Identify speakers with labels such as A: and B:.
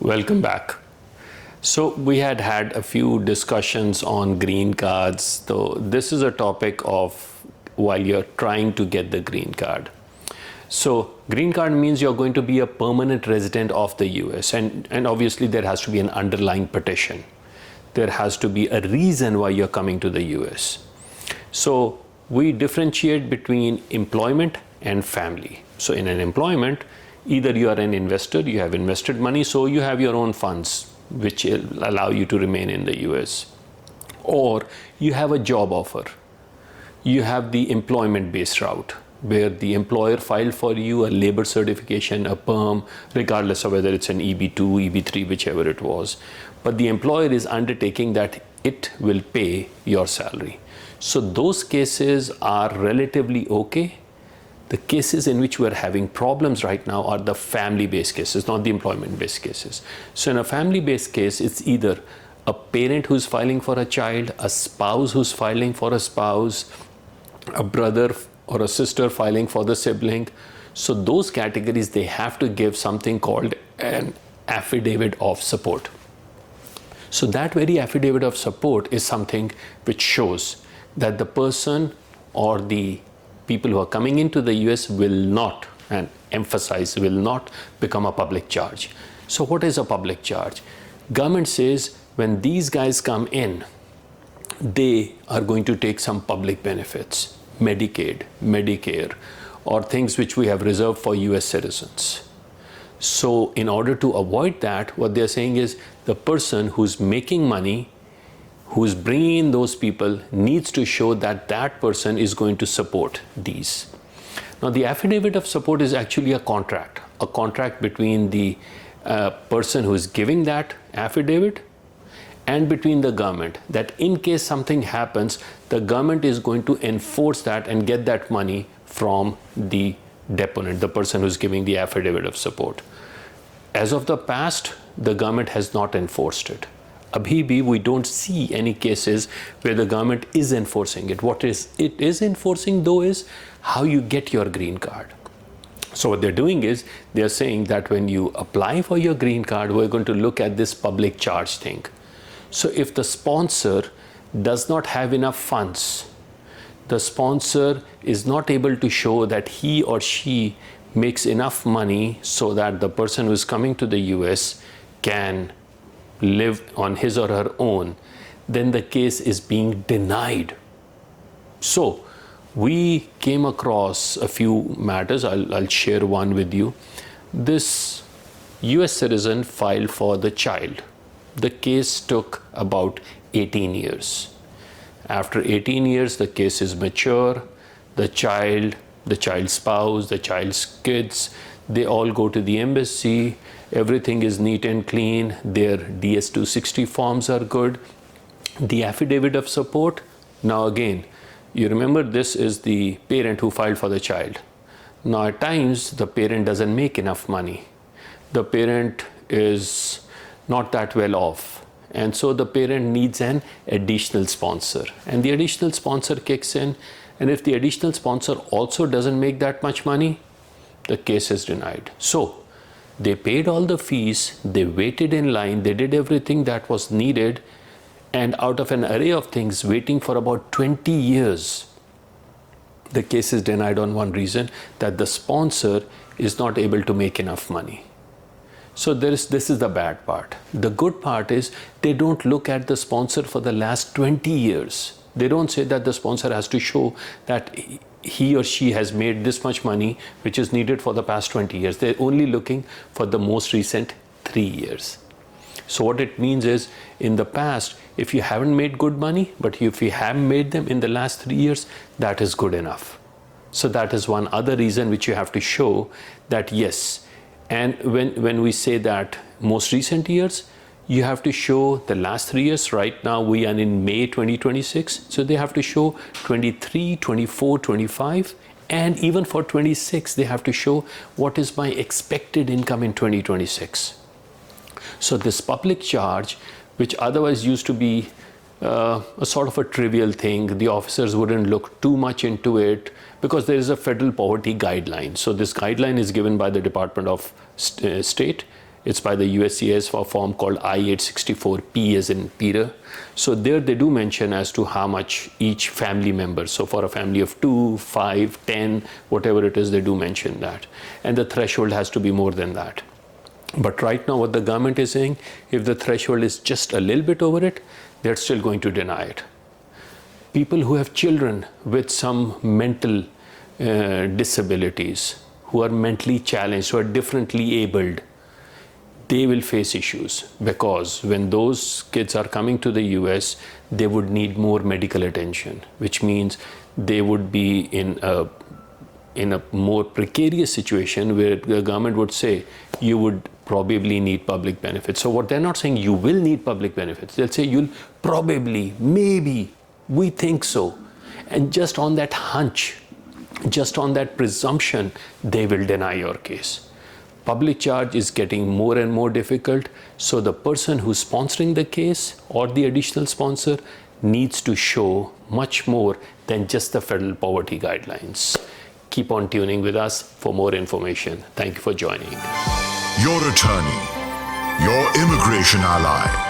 A: Welcome back. So we had a few discussions on green cards. So this is a topic of while you're trying to get the green card. So green card means you're going to be a permanent resident of the US, and obviously there has to be an underlying petition. There has to be a reason why you're coming to the US. So we differentiate between employment and family. So in an employment, either you are an investor, you have invested money, so you have your own funds which allow you to remain in the US, or you have a job offer. You have the employment-based route where the employer filed for you a labor certification, a perm, regardless of whether it's an EB2, EB3, whichever it was. But the employer is undertaking that it will pay your salary. So those cases are relatively okay. The cases in which we're having problems right now are the family-based cases, not the employment-based cases. So in a family-based case, it's either a parent who's filing for a child, a spouse who's filing for a spouse, a brother or a sister filing for the sibling. So those categories, they have to give something called an affidavit of support. So that very affidavit of support is something which shows that the person or the people who are coming into the US will not, and emphasize, will not become a public charge. So what is a public charge? Government says when these guys come in, they are going to take some public benefits, Medicaid, Medicare, or things which we have reserved for US citizens. So in order to avoid that, what they're saying is the person who's making money, who's bringing in those people, needs to show that that person is going to support these. Now, the affidavit of support is actually a contract between the person who is giving that affidavit and between the government, that in case something happens, the government is going to enforce that and get that money from the deponent, the person who's giving the affidavit of support. As of the past, the government has not enforced it. Abhi bhi, we don't see any cases where the government is enforcing it. What it is enforcing though is how you get your green card. So what they're doing is they're saying that when you apply for your green card, we're going to look at this public charge thing. So if the sponsor does not have enough funds, the sponsor is not able to show that he or she makes enough money so that the person who is coming to the US can live on his or her own, then the case is being denied. So we came across a few matters. I'll share one with you. This US citizen filed for the child. The case took about 18 years. After 18 years, the case is mature. The child's spouse, the child's kids, they all go to the embassy. Everything is neat and clean. Their DS-260 forms are good. The affidavit of support, now again, you remember this is the parent who filed for the child. Now at times, the parent doesn't make enough money. The parent is not that well off. And so the parent needs an additional sponsor. And the additional sponsor kicks in. And if the additional sponsor also doesn't make that much money, the case is denied. So they paid all the fees, they waited in line, they did everything that was needed, and out of an array of things, waiting for about 20 years, the case is denied on one reason, that the sponsor is not able to make enough money. So this is the bad part. The good part is they don't look at the sponsor for the last 20 years. They don't say that the sponsor has to show that he or she has made this much money, which is needed for the past 20 years. They're only looking for the most recent 3 years. So what it means is, in the past, if you haven't made good money, but if you have made them in the last 3 years, that is good enough. So that is one other reason which you have to show that yes. And when we say that most recent years, you have to show the last 3 years. Right now we are in May 2026. So they have to show 23, 24, 25, and even for 26, they have to show what is my expected income in 2026. So this public charge, which otherwise used to be a sort of a trivial thing, the officers wouldn't look too much into it because there is a federal poverty guideline. So this guideline is given by the Department of State, It's by the USCIS for a form called I-864P as in Peter. So there they do mention as to how much each family member. So for a family of 2, 5, 10, whatever it is, they do mention that. And the threshold has to be more than that. But right now what the government is saying, if the threshold is just a little bit over it, they're still going to deny it. People who have children with some mental disabilities, who are mentally challenged, who are differently abled, they will face issues, because when those kids are coming to the US, they would need more medical attention, which means they would be in a more precarious situation where the government would say you would probably need public benefits. So what they're not saying you will need public benefits, they'll say you'll probably, maybe, we think so. And just on that hunch, just on that presumption, they will deny your case. Public charge is getting more and more difficult, so the person who's sponsoring the case or the additional sponsor needs to show much more than just the federal poverty guidelines. Keep on tuning with us for more information. Thank you for joining.
B: Your attorney, your immigration ally.